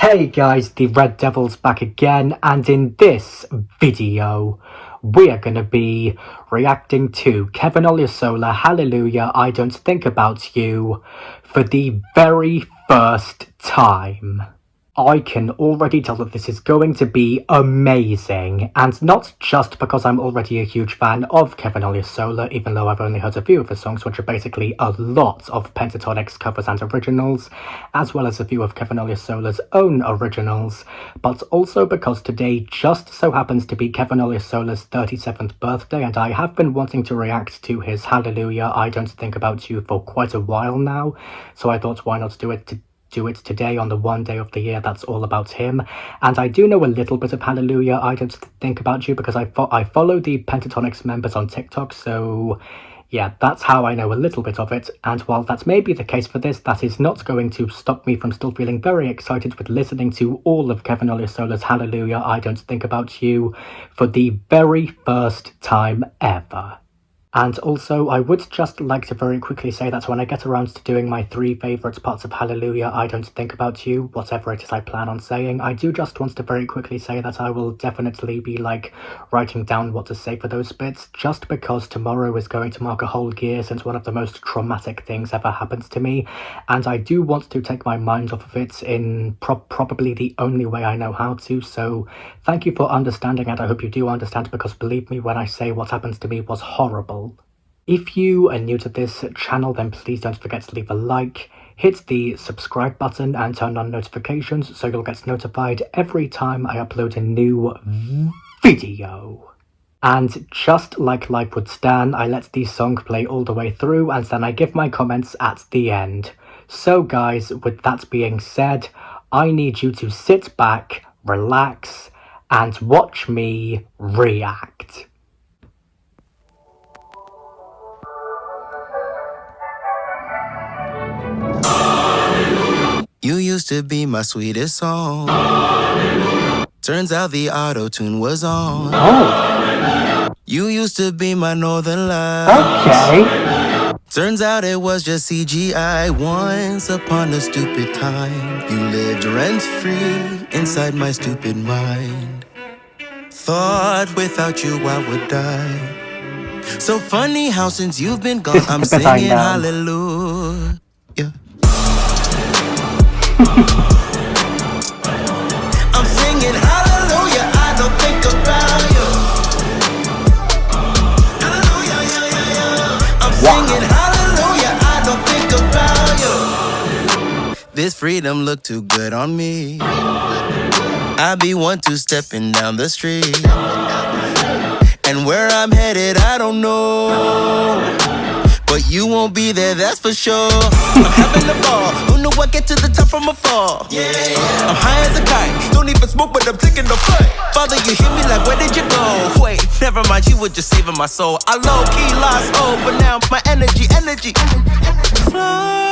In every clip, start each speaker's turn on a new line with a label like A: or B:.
A: Hey guys, the Red Devil's back again, and in this video, we are going to be reacting to Kevin Olusola, Hallelujah, I Don't Think About You, for the very first time. I can already tell that this is going to be amazing, and not just because I'm already a huge fan of Kevin Olusola, even though I've only heard a few of his songs, which are basically a lot of Pentatonix covers and originals, as well as a few of Kevin Olusola's own originals, but also because today just so happens to be Kevin Olusola's 37th birthday, and I have been wanting to react to his Hallelujah, I Don't Think About You for quite a while now, so I thought why not do it today on the one day of the year that's all about him. And I do know a little bit of Hallelujah, I Don't Think About You, because I follow the Pentatonix members on TikTok, so yeah, that's how I know a little bit of it. And while that may be the case for this, that is not going to stop me from still feeling very excited with listening to all of Kevin Olusola's Hallelujah, I Don't Think About You for the very first time ever. And also, I would just like to very quickly say that when I get around to doing my 3 favourite parts of Hallelujah, I Don't Think About You, whatever it is I plan on saying, I do just want to very quickly say that I will definitely be, writing down what to say for those bits, just because tomorrow is going to mark a whole year since one of the most traumatic things ever happened to me, and I do want to take my mind off of it in probably the only way I know how to, so thank you for understanding, and I hope you do understand, because believe me when I say what happened to me was horrible. If you are new to this channel, then please don't forget to leave a like, hit the subscribe button and turn on notifications so you'll get notified every time I upload a new video. And just like life would stand, I let the song play all the way through and then I give my comments at the end. So guys, with that being said, I need you to sit back, relax, and watch me react.
B: You used to be my sweetest song. Turns out the auto-tune was on.
A: Oh.
B: You used to be my northern light.
A: Okay.
B: Turns out it was just CGI. Once upon a stupid time, you lived rent-free inside my stupid mind. Thought without you I would die. So funny how since you've been gone, I'm singing hallelujah. I'm singing hallelujah, I don't think about you. Hallelujah, yeah, yeah, yeah. I'm singing hallelujah, I don't think about you. This freedom look too good on me. I be one to stepping down the street, and where I'm headed I don't know, but you won't be there, that's for sure. I'm having a ball, who knew I get to the top from afar? Yeah, yeah. I'm high as a kite, don't even smoke, but I'm taking the fight. Father, you hear me like, where did you go? Wait, never mind, you were just saving my soul. I low-key lost hope, but now my energy flows.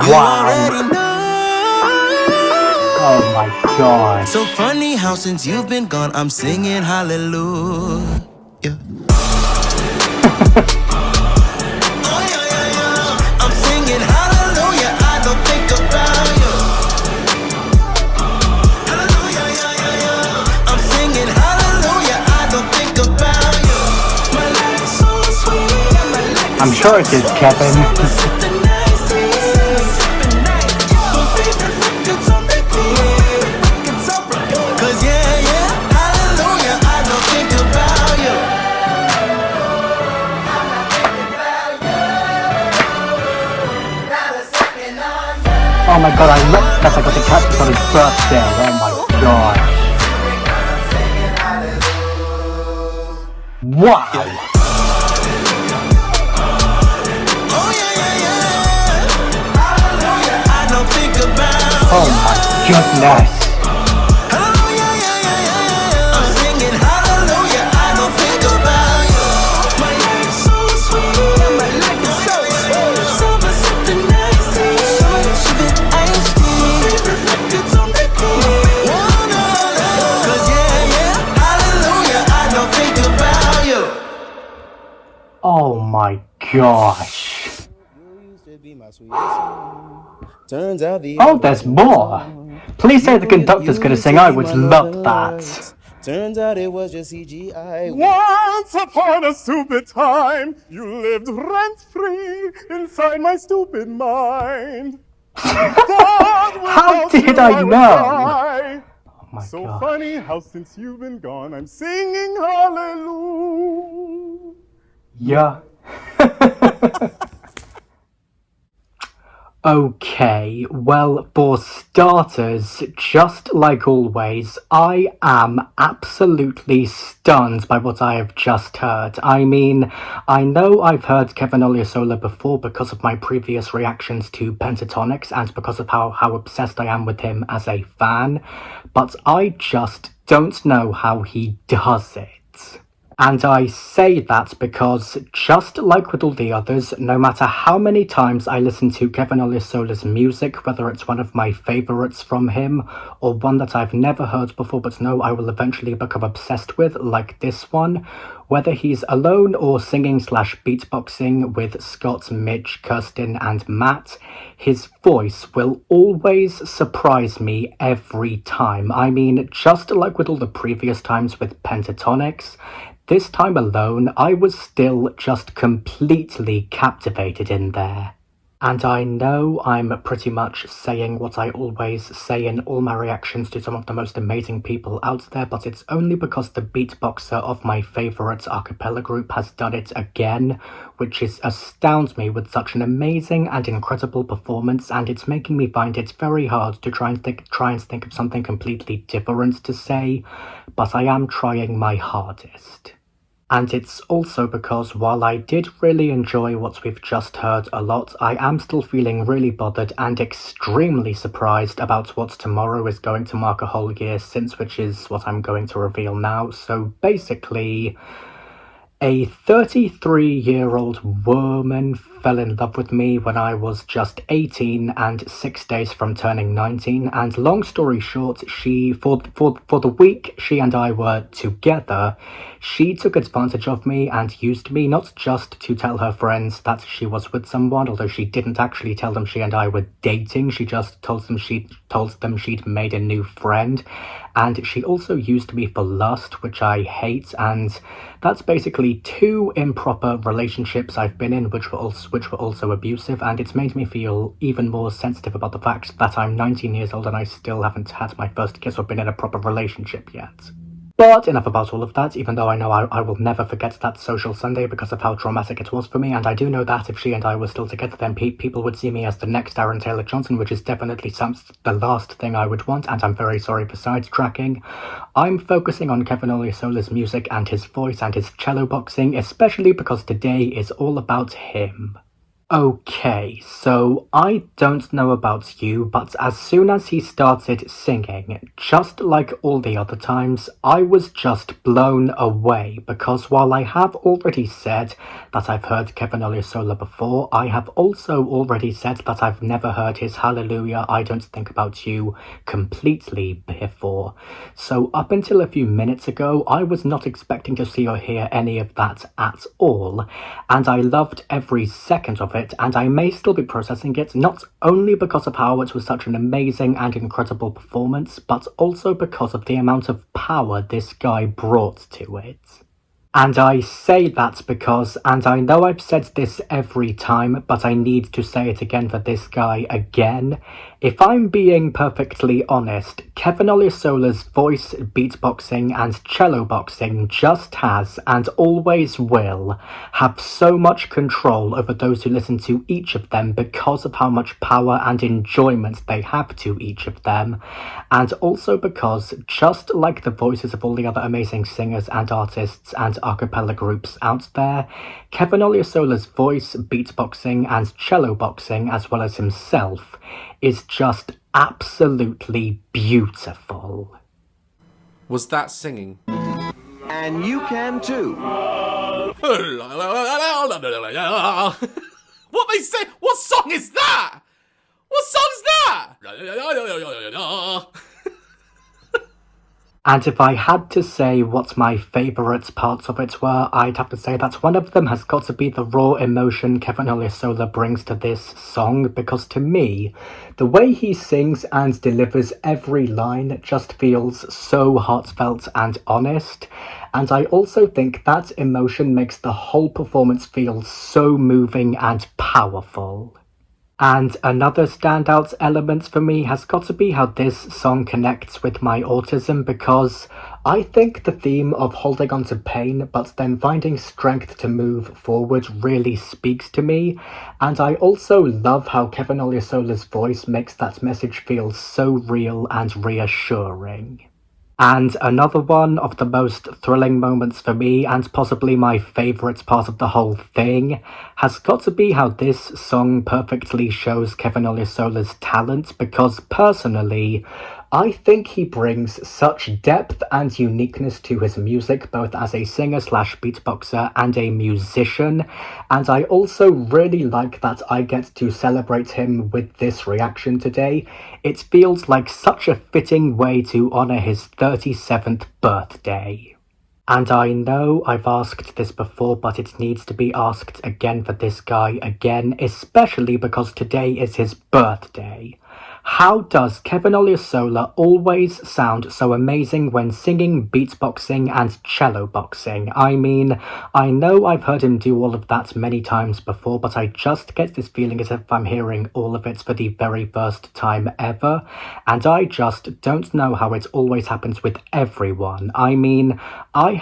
B: You already know.
A: Oh my god.
B: So funny how since you've been gone, I'm singing hallelujah. Oh yeah, yeah, yeah. I'm singing hallelujah, I don't think about you. Hallelujah, yeah, yeah, yeah. I'm singing hallelujah, I don't think about you. My life's so sweet, and my life
A: I'm sure it is, Kevin. Oh my god, I looked because I got to catch it on his birthday. Oh my god. Wow.
B: Oh yeah, yeah, yeah. I don't think about.
A: Oh my goodness. Oh my gosh.
B: Turns out the
A: Oh, there's more. Please say the conductor's gonna sing. I would love that.
B: Turns out it was just CGI.
C: Once upon a stupid time, you lived rent-free inside my stupid mind.
A: How did I know? Oh my
C: so
A: God.
C: funny how since you've been gone, I'm singing hallelujah.
A: Yeah. Okay, well, for starters, just like always, I am absolutely stunned by what I have just heard. I mean, I know I've heard Kevin Olusola before because of my previous reactions to Pentatonix and because of how obsessed I am with him as a fan, but I just don't know how he does it. And I say that because, just like with all the others, no matter how many times I listen to Kevin Olusola's music, whether it's one of my favourites from him, or one that I've never heard before but know I will eventually become obsessed with, like this one, whether he's alone or singing/beatboxing with Scott, Mitch, Kirsten, and Matt, his voice will always surprise me every time. I mean, just like with all the previous times with Pentatonix, this time alone, I was still just completely captivated in there. And I know I'm pretty much saying what I always say in all my reactions to some of the most amazing people out there, but it's only because the beatboxer of my favourite a cappella group has done it again, which astounds me with such an amazing and incredible performance, and it's making me find it very hard to try and think of something completely different to say, but I am trying my hardest. And it's also because while I did really enjoy what we've just heard a lot, I am still feeling really bothered and extremely surprised about what tomorrow is going to mark a whole year since, which is what I'm going to reveal now. So basically, a 33-year-old woman fell in love with me when I was just 18 and 6 days from turning 19, and long story short, for the week she and I were together, she took advantage of me and used me not just to tell her friends that she was with someone, although she didn't actually tell them she and I were dating, she just told them she'd made a new friend, and she also used me for lust, which I hate, and that's basically 2 improper relationships I've been in which were also abusive, and it's made me feel even more sensitive about the fact that I'm 19 years old and I still haven't had my first kiss or been in a proper relationship yet. But enough about all of that, even though I know I will never forget that social Sunday because of how traumatic it was for me, and I do know that if she and I were still together, then people would see me as the next Aaron Taylor Johnson, which is definitely the last thing I would want, and I'm very sorry for sidetracking. I'm focusing on Kevin Olusola's music and his voice and his cello boxing, especially because today is all about him. Okay, so I don't know about you, but as soon as he started singing, just like all the other times, I was just blown away, because while I have already said that I've heard Kevin Olusola before, I have also already said that I've never heard his Hallelujah, I Don't Think About You completely before. So up until a few minutes ago, I was not expecting to see or hear any of that at all, and I loved every second of it. And I may still be processing it, not only because of how it was such an amazing and incredible performance, but also because of the amount of power this guy brought to it. And I say that because, and I know I've said this every time, but I need to say it again for this guy again, if I'm being perfectly honest, Kevin Olusola's voice, beatboxing, and cello boxing just has, and always will, have so much control over those who listen to each of them because of how much power and enjoyment they have to each of them, and also because, just like the voices of all the other amazing singers and artists and a cappella groups out there, Kevin Olusola's voice, beatboxing, and cello boxing, as well as himself, is just absolutely beautiful.
D: Was that singing?
E: And you can too.
D: What they say? What song is that? What song's that?
A: And if I had to say what my favourite parts of it were, I'd have to say that one of them has got to be the raw emotion Kevin Olusola brings to this song, because to me, the way he sings and delivers every line just feels so heartfelt and honest, and I also think that emotion makes the whole performance feel so moving and powerful. And another standout element for me has got to be how this song connects with my autism, because I think the theme of holding on to pain but then finding strength to move forward really speaks to me, and I also love how Kevin Olusola's voice makes that message feel so real and reassuring. And another one of the most thrilling moments for me, and possibly my favourite part of the whole thing, has got to be how this song perfectly shows Kevin Olusola's talent, because personally, I think he brings such depth and uniqueness to his music, both as a singer/beatboxer and a musician, and I also really like that I get to celebrate him with this reaction today. It feels like such a fitting way to honour his 37th birthday. And I know I've asked this before, but it needs to be asked again for this guy again, especially because today is his birthday. How does Kevin Olusola always sound so amazing when singing, beatboxing, and cello boxing? I mean, I know I've heard him do all of that many times before, but I just get this feeling as if I'm hearing all of it for the very first time ever, and I just don't know how it always happens with everyone. I mean, I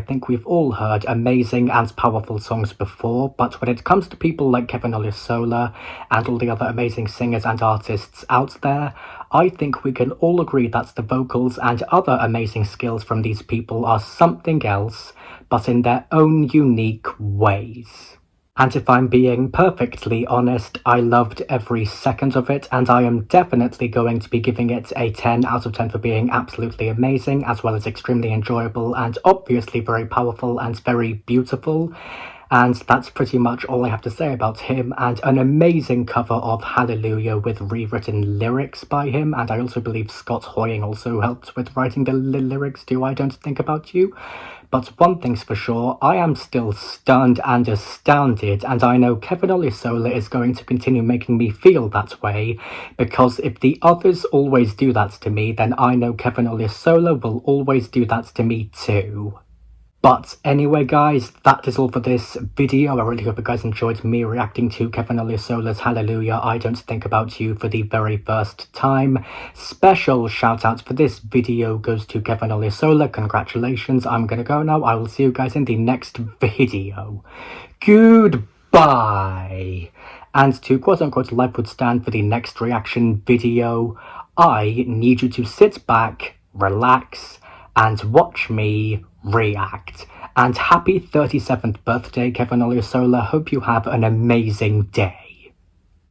A: think we've all heard amazing and powerful songs before, but when it comes to people like Kevin Olusola and all the other amazing singers and artists out there, I think we can all agree that the vocals and other amazing skills from these people are something else, but in their own unique ways. And if I'm being perfectly honest, I loved every second of it, and I am definitely going to be giving it a 10 out of 10 for being absolutely amazing, as well as extremely enjoyable, and obviously very powerful and very beautiful. And that's pretty much all I have to say about him, and an amazing cover of Hallelujah with rewritten lyrics by him, and I also believe Scott Hoying also helped with writing the lyrics to I Don't Think About You. But one thing's for sure, I am still stunned and astounded, and I know Kevin Olusola is going to continue making me feel that way, because if the others always do that to me, then I know Kevin Olusola will always do that to me too. But anyway guys, that is all for this video. I really hope you guys enjoyed me reacting to Kevin Olusola's Hallelujah, I Don't Think About You for the very first time. Special shout out for this video goes to Kevin Olusola. Congratulations, I'm gonna go now. I will see you guys in the next video. Goodbye! And to quote-unquote life would stand for the next reaction video, I need you to sit back, relax, and watch me react. And happy 37th birthday, Kevin Olusola. Hope you have an amazing day.